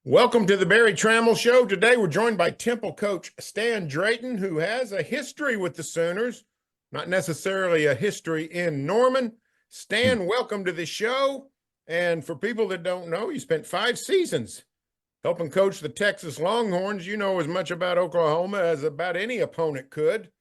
Welcome to the Berry Tramel Show. Today we're joined by Temple coach Stan Drayton, who has a history with the Sooners, not necessarily a history in Norman. Stan, welcome to the show. And for people that don't know, you spent 5 seasons helping coach the Texas Longhorns. You know as much about Oklahoma as about any opponent could.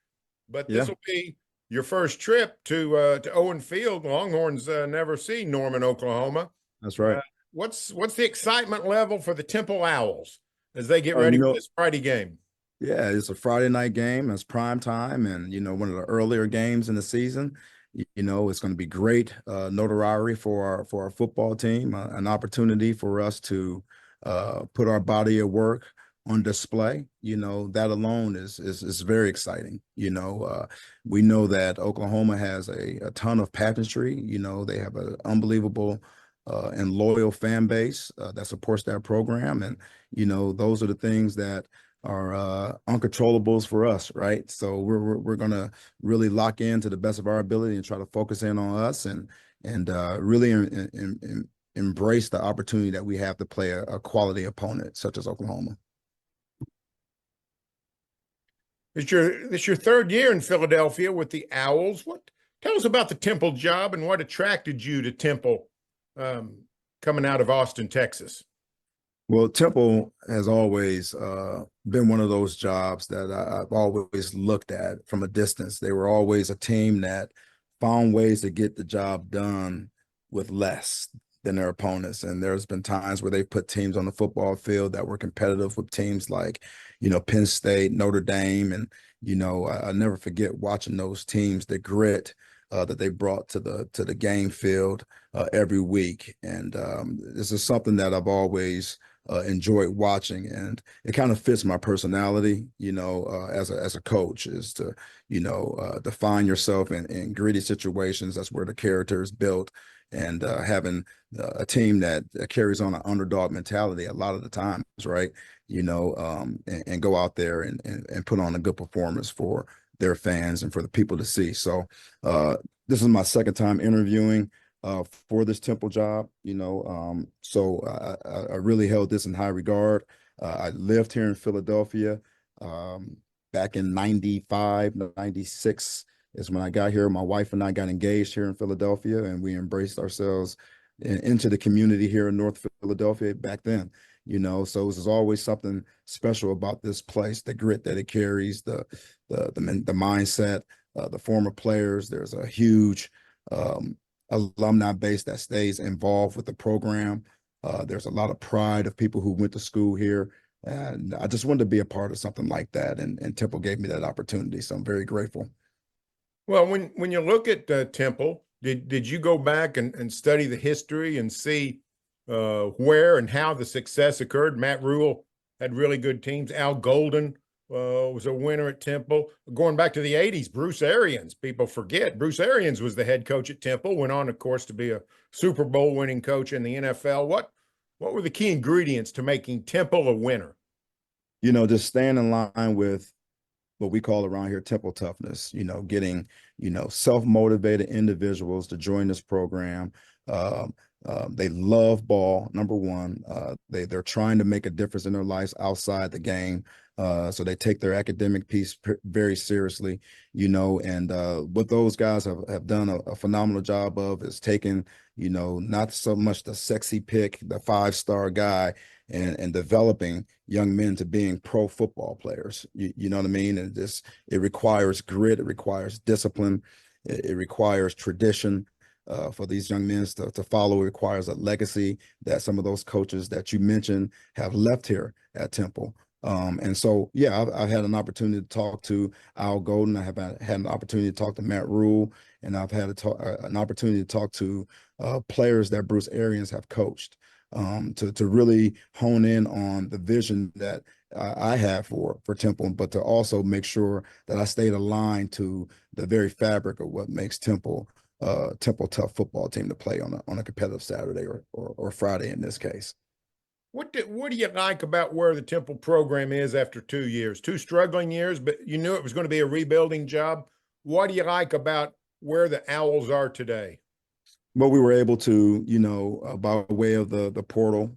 But this Yeah, will be your first trip to Owen Field. Longhorns never see Norman, Oklahoma. that's Uh, right. what's the excitement level for the Temple Owls as they get Oh, ready for this Friday game? yeah, it's a Friday night game. It's prime time, and one of the earlier games in the season. It's going to be great notoriety for our football team, an opportunity for us to put our body of work on display. That alone is very exciting. We know that Oklahoma has a ton of pageantry. They have an unbelievable and loyal fan base that supports that program, and those are the things that are uncontrollables for us, right? So we're gonna really lock in to the best of our ability and try to focus in on us and really embrace the opportunity that we have to play a quality opponent such as Oklahoma. It's your third year in Philadelphia with the Owls. Tell us about the Temple job and what attracted you to Temple um, coming out of Austin, Texas. Well, Temple has always been one of those jobs that I've always looked at from a distance. They were always a team that found ways to get the job done with less than their opponents. And there's been times where they put teams on the football field that were competitive with teams like, Penn State, Notre Dame. And, I never forget watching those teams, the grit that they brought to the game field every week. And this is something that I've always enjoyed watching, and it kind of fits my personality, as a coach, is to, define yourself in gritty situations. That's where the character is built, and having a team that carries on an underdog mentality a lot of the times, right? And go out there and put on a good performance for their fans and for the people to see. So this is my second time interviewing for this Temple job, so I really held this in high regard. I lived here in Philadelphia back in 95, 96 is when I got here. My wife and I got engaged here in Philadelphia, and we embraced ourselves into the community here in North Philadelphia back then. So this is always something special about this place, the grit that it carries, the mindset, the former players. There's a huge alumni base that stays involved with the program. There's a lot of pride of people who went to school here. And I just wanted to be a part of something like that. And Temple gave me that opportunity. So I'm very grateful. Well, when you look at Temple, did you go back and study the history and see where and how the success occurred? Matt Rule had really good teams. Al Golden was a winner at Temple. Going back to the 80s, Bruce Arians, people forget. Bruce Arians was the head coach at Temple, went on, of course, to be a Super Bowl winning coach in the NFL. What were the key ingredients to making Temple a winner? Just staying in line with what we call around here Temple toughness, getting, self-motivated individuals to join this program. They love ball, number one. They're trying to make a difference in their lives outside the game. So they take their academic piece very seriously, and what those guys have done a phenomenal job of is taking, not so much the sexy pick, the 5-star guy, and developing young men to being pro football players. You know what I mean? And it requires grit, it requires discipline, it requires tradition. For these young men to follow, it requires a legacy that some of those coaches that you mentioned have left here at Temple. And so, yeah, I've had an opportunity to talk to Al Golden. I have had an opportunity to talk to Matt Rule, and I've had an opportunity to talk to players that Bruce Arians have coached, to really hone in on the vision that I have for Temple, but to also make sure that I stayed aligned to the very fabric of what makes Temple tough football team to play on a competitive Saturday or Friday in this case. What do you like about where the Temple program is after 2 years? 2 struggling years, but you knew it was going to be a rebuilding job. What do you like about where the Owls are today? But we were able to, by way of the portal,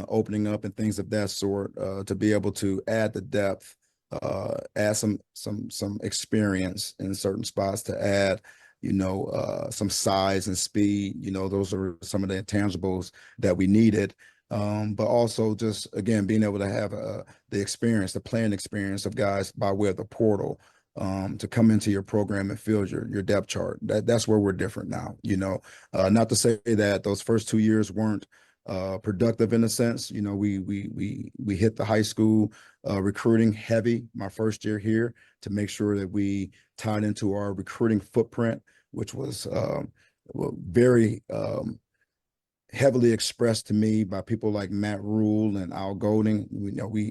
opening up and things of that sort, to be able to add the depth, add some experience in certain spots, to add, some size and speed. Those are some of the intangibles that we needed. But also just, again, being able to have the experience, the playing experience of guys by way of the portal, to come into your program and fill your depth chart. That's where we're different now. Not to say that those first 2 years weren't productive in a sense. We hit the high school recruiting heavy my first year here, to make sure that we tied into our recruiting footprint, which was very heavily expressed to me by people like Matt Rule and Al Golding,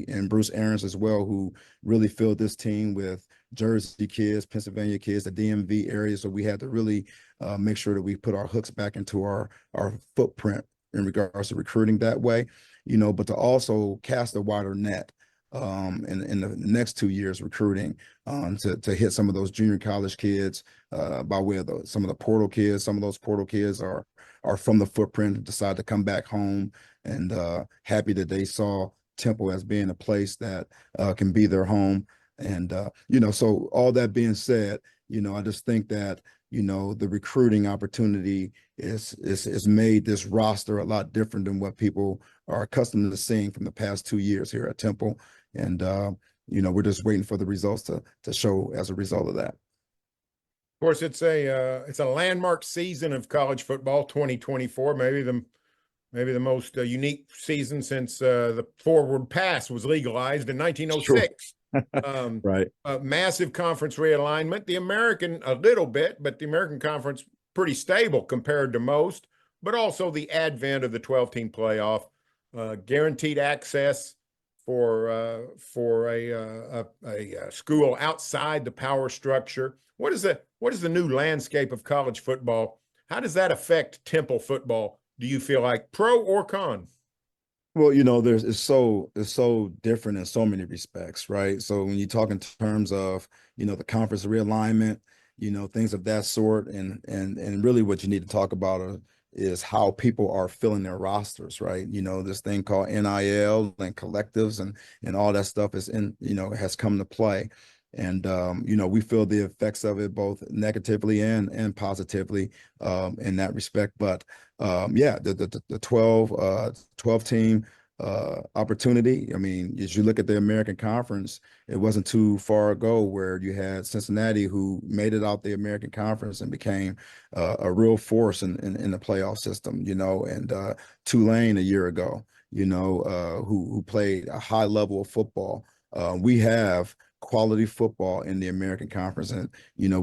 and Bruce Arians as well, who really filled this team with Jersey kids, Pennsylvania kids, the DMV area. So we had to really make sure that we put our hooks back into our footprint in regards to recruiting that way, but to also cast a wider net in the next 2 years recruiting, to hit some of those junior college kids by way of some of the portal kids. Some of those portal kids are from the footprint and decide to come back home, and happy that they saw Temple as being a place that can be their home. And so all that being said, I just think that the recruiting opportunity is made this roster a lot different than what people are accustomed to seeing from the past 2 years here at Temple. And we're just waiting for the results to show as a result of that. Of course, it's a landmark season of college football, 2024, maybe the most unique season since the forward pass was legalized in 1906. Sure. Right. Massive conference realignment. The American a little bit, but the American Conference pretty stable compared to most. But also the advent of the 12-team playoff, guaranteed access for a school outside the power structure. What is the new landscape of college football? How does that affect Temple football? Do you feel like, pro or con? Well, it's so different in so many respects, right? So when you talk in terms of, the conference realignment, things of that sort, and really what you need to talk about is how people are filling their rosters, right? This thing called NIL and collectives and all that stuff has come to play. And we feel the effects of it both negatively and positively in that respect. But the 12 team opportunity. I mean, as you look at the American Conference, it wasn't too far ago where you had Cincinnati, who made it out the American Conference and became a real force in the playoff system, and Tulane a year ago, who played a high level of football. We have quality football in the American Conference, and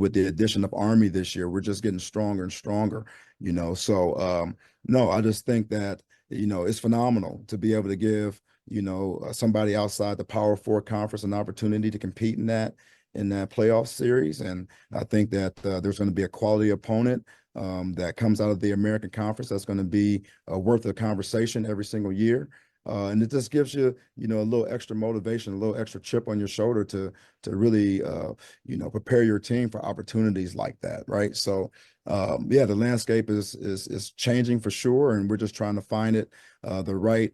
with the addition of Army this year, we're just getting stronger and stronger. So no, I just think that it's phenomenal to be able to give somebody outside the Power Four conference an opportunity to compete in that playoff series. And I think that there's going to be a quality opponent that comes out of the American Conference that's going to be worth the conversation every single year. And it just gives you, a little extra motivation, a little extra chip on your shoulder to really, prepare your team for opportunities like that, right? So, the landscape is changing for sure, and we're just trying to find the right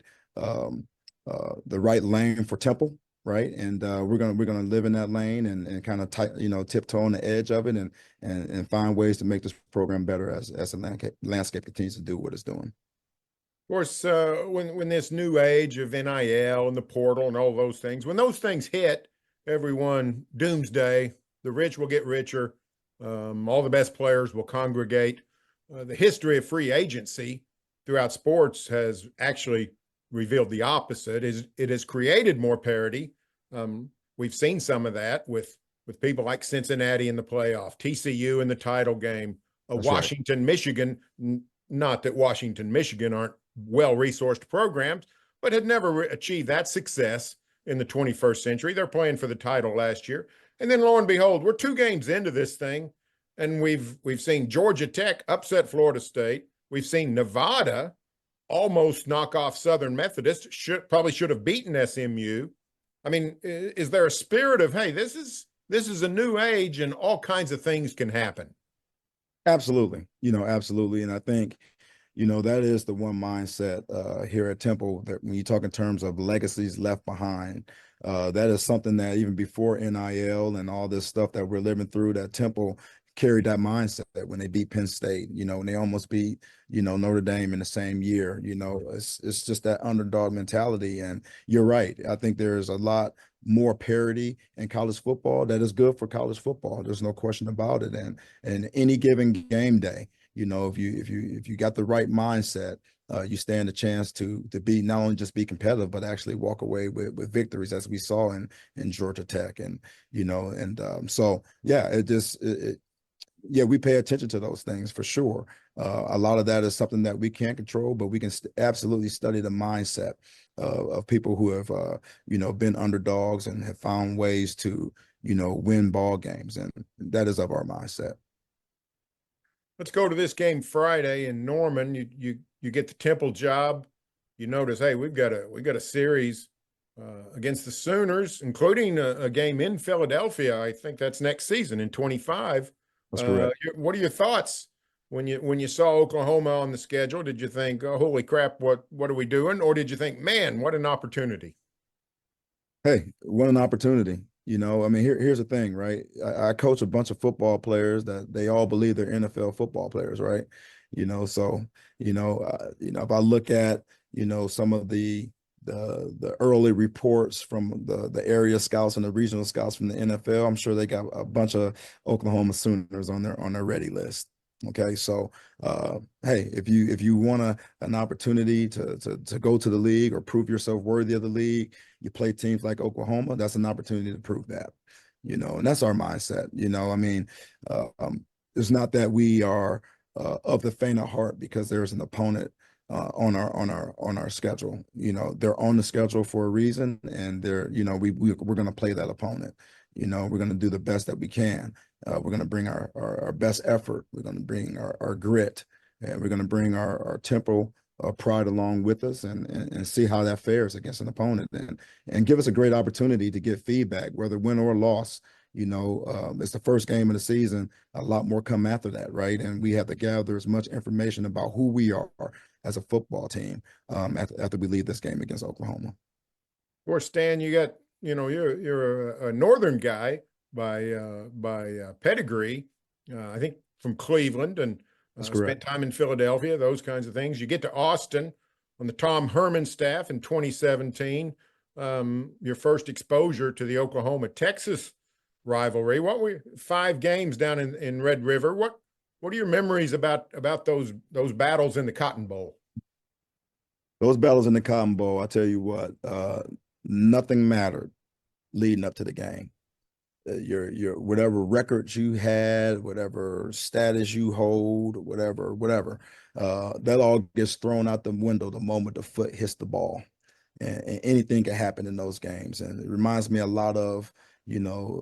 lane for Temple, right? And we're gonna live in that lane and kind of tiptoe on the edge of it and find ways to make this program better as the landscape continues to do what it's doing. Of course, when this new age of NIL and the portal and all those things, when those things hit, everyone, doomsday, the rich will get richer, all the best players will congregate. The history of free agency throughout sports has actually revealed the opposite. It has created more parity. We've seen some of that with people like Cincinnati in the playoff, TCU in the title game, Washington, right. Michigan. Not that Washington, Michigan aren't well-resourced programs, but had never achieved that success in the 21st century. They're playing for the title last year. And then lo and behold, we're 2 games into this thing, and we've seen Georgia Tech upset Florida State. We've seen Nevada almost knock off Southern Methodist, probably should have beaten SMU. I mean, is there a spirit of, hey, this is a new age and all kinds of things can happen? Absolutely. Absolutely. And I think, that is the one mindset here at Temple, that when you talk in terms of legacies left behind, that is something that even before NIL and all this stuff that we're living through, that Temple carried that mindset when they beat Penn State, and they almost beat, Notre Dame in the same year. It's just that underdog mentality. And you're right. I think there's a lot more parity in college football that is good for college football. There's no question about it. And any given game day, if you got the right mindset, you stand a chance to be, not only just be competitive, but actually walk away with victories, as we saw in Georgia Tech. And so yeah, yeah, we pay attention to those things for sure. A lot of that is something that we can't control, but we can absolutely study the mindset of people who have been underdogs and have found ways to win ball games, and that is of our mindset. Let's go to this game Friday in Norman. You get the Temple job. You notice, hey, we've got a series against the Sooners, including a game in Philadelphia. I think that's next season in 25. That's correct. What are your thoughts when you saw Oklahoma on the schedule? Did you think, oh, holy crap, what are we doing? Or did you think, man, what an opportunity? Hey, what an opportunity. I mean, here's the thing, right? I coach a bunch of football players that they all believe they're NFL football players, right? So if I look at some of the early reports from the area scouts and the regional scouts from the NFL, I'm sure they got a bunch of Oklahoma Sooners on their ready list. Okay, so hey, if you want an opportunity to go to the league or prove yourself worthy of the league, you play teams like Oklahoma. That's an opportunity to prove that, and that's our mindset. I mean, it's not that we are of the faint of heart because there's an opponent on our schedule. They're on the schedule for a reason, and we're going to play that opponent. We're going to do the best that we can. We're going to bring our best effort. We're going to bring our grit, and we're going to bring our Temple pride along with us, and see how that fares against an opponent, and give us a great opportunity to get feedback, whether win or loss. It's the first game of the season. A lot more come after that, right? And we have to gather as much information about who we are as a football team after we leave this game against Oklahoma. Of course, Stan, you're a northern guy by pedigree. I think from Cleveland, and spent time in Philadelphia, those kinds of things. You get to Austin on the Tom Herman staff in 2017. Your first exposure to the Oklahoma-Texas rivalry. What were 5 games down in Red River? What are your memories about those battles in the Cotton Bowl? Those battles in the Cotton Bowl, I tell you what, nothing mattered leading up to the game. Your whatever records you had, whatever status you hold, whatever, that all gets thrown out the window the moment the foot hits the ball, and anything can happen in those games. And it reminds me a lot of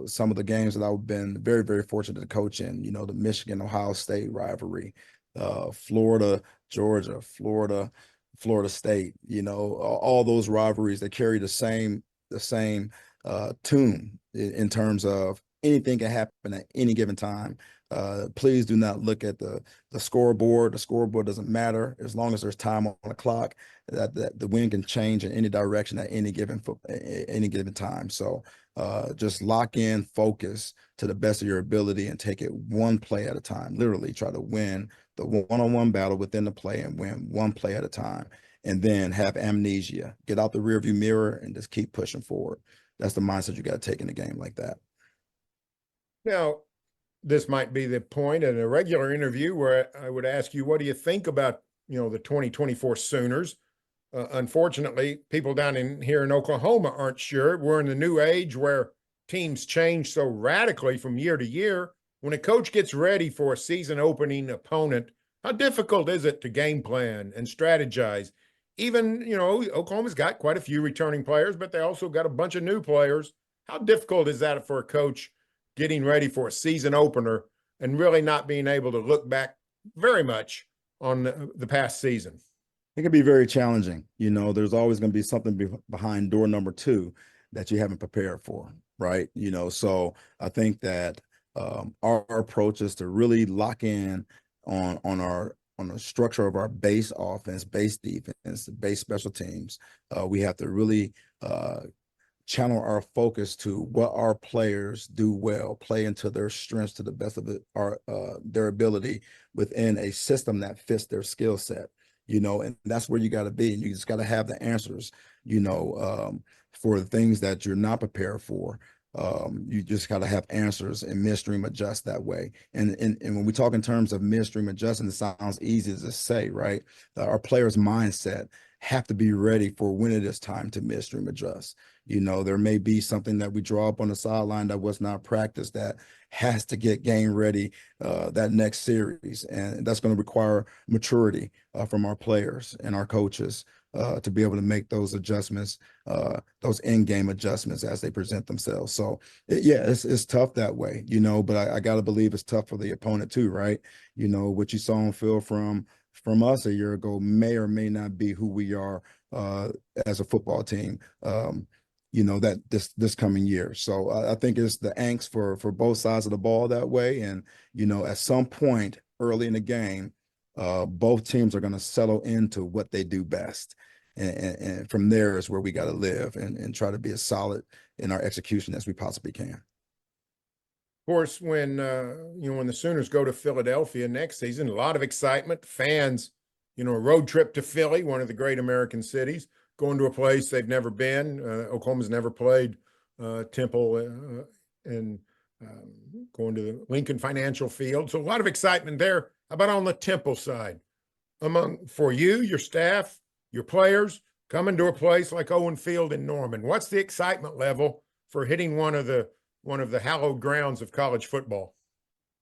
some of the games that I've been very, very fortunate to coach in. The Michigan Ohio State rivalry, Florida Georgia, Florida State. All those rivalries that carry the same tune in terms of anything can happen at any given time. Please do not look at the scoreboard. The scoreboard doesn't matter as long as there's time on the clock. That the wind can change in any direction at any given time. So just lock in, focus to the best of your ability, and take it one play at a time. Literally try to win the one-on-one battle within the play and win one play at a time. And then have amnesia. Get out the rearview mirror and just keep pushing forward. That's the mindset you got to take in a game like that. Now, this might be the point in a regular interview where I would ask you, what do you think about, the 2024 Sooners? Unfortunately, people down here in Oklahoma aren't sure. We're in the new age where teams change so radically from year to year. When a coach gets ready for a season opening opponent, how difficult is it to game plan and strategize? Even, Oklahoma's got quite a few returning players, but they also got a bunch of new players. How difficult is that for a coach getting ready for a season opener and really not being able to look back very much on the past season? It can be very challenging. There's always going to be something behind door number 2 that you haven't prepared for, right? So I think that our approach is to really lock in on our on the structure of our base offense, base defense, base special teams. We have to really channel our focus to what our players do well, play into their strengths to the best of their ability within a system that fits their skill set, and that's where you got to be. You just got to have the answers, for the things that you're not prepared for. You just got to have answers and midstream adjust that way. And when we talk in terms of midstream adjusting, it sounds easy to say, right? Our players' mindset have to be ready for when it is time to midstream adjust. There may be something that we draw up on the sideline that was not practiced that has to get game ready that next series. And that's going to require maturity from our players and our coaches to be able to make those adjustments, those in-game adjustments as they present themselves. So it's tough that way, but I got to believe it's tough for the opponent too, right? What you saw on film from us a year ago may or may not be who we are as a football team. That this coming year. So I think it's the angst for both sides of the ball that way. And, at some point early in the game, both teams are going to settle into what they do best. And from there is where we got to live and try to be as solid in our execution as we possibly can. Of course, when the Sooners go to Philadelphia next season, a lot of excitement, fans, a road trip to Philly, one of the great American cities, going to a place they've never been. Oklahoma's never played Temple and going to the Lincoln Financial Field. So a lot of excitement there. How about on the Temple side? For you, your staff, your players, coming to a place like Owen Field in Norman, what's the excitement level for hitting one of the hallowed grounds of college football?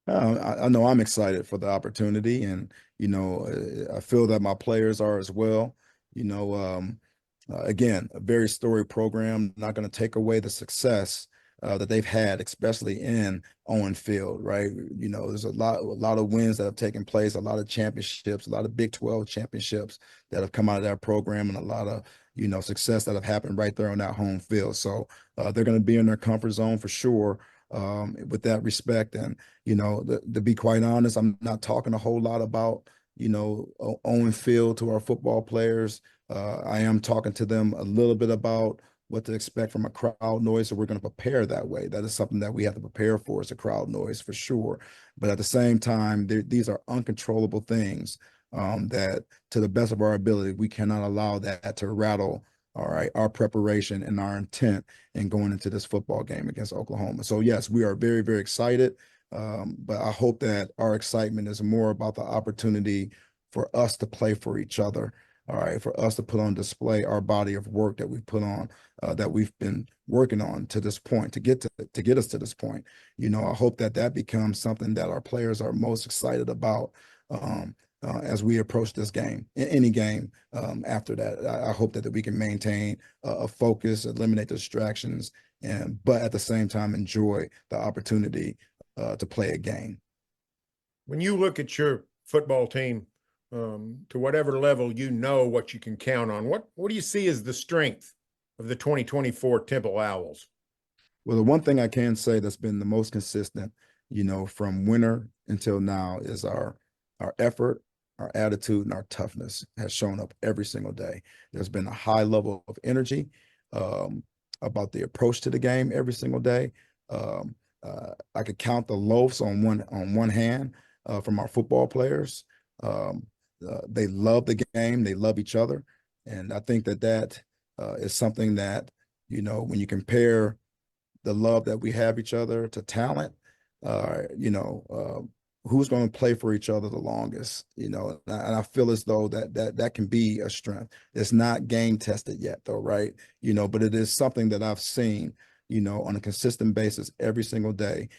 I know I'm excited for the opportunity, and I feel that my players are as well. Again, a very storied program, not going to take away the success that they've had, especially in Owen Field, right? There's a lot of wins that have taken place, a lot of championships, a lot of Big 12 championships that have come out of that program, and a lot of, success that have happened right there on that home field. So they're going to be in their comfort zone for sure. With that respect, and to be quite honest, I'm not talking a whole lot about Owen Field to our football players. I am talking to them a little bit about what to expect from a crowd noise, so we're going to prepare that way. That is something that we have to prepare for, is a crowd noise for sure. But at the same time, these are uncontrollable things that, to the best of our ability, we cannot allow that to rattle, all right, our preparation and our intent in going into this football game against Oklahoma. So yes, we are very, very excited. But I hope that our excitement is more about the opportunity for us to play for each other. All right, for us to put on display our body of work that we've put on, that we've been working on to this point, to get us to this point. I hope that becomes something that our players are most excited about as we approach this game, any game after that. I hope that we can maintain a focus, eliminate distractions, but at the same time enjoy the opportunity to play a game. When you look at your football team, to whatever level, what you can count on, what do you see as the strength of the 2024 Temple Owls? Well, the one thing I can say that's been the most consistent, from winter until now, is our effort, our attitude, and our toughness has shown up every single day. There's been a high level of energy about the approach to the game every single day. I could count the loafs on one hand from our football players. They love the game. They love each other. And I think that is something that, when you compare the love that we have each other to talent, who's going to play for each other the longest, and I feel as though that can be a strength. It's not game tested yet though, right? But it is something that I've seen, on a consistent basis every single day.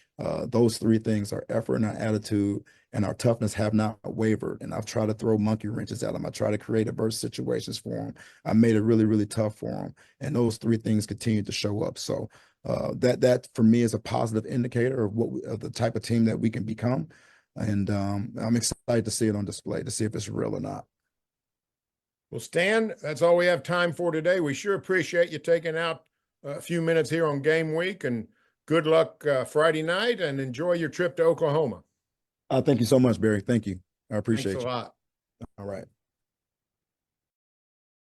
Those three things, our effort and our attitude and our toughness, have not wavered. And I've tried to throw monkey wrenches at them. I try to create adverse situations for them. I made it really, really tough for them. And those three things continue to show up. So that for me is a positive indicator of the type of team that we can become. And I'm excited to see it on display, to see if it's real or not. Well, Stan, that's all we have time for today. We sure appreciate you taking out a few minutes here on game week, and good luck Friday night, and enjoy your trip to Oklahoma. Thank you so much, Barry. Thank you. I appreciate Thanks a you. lot. All right.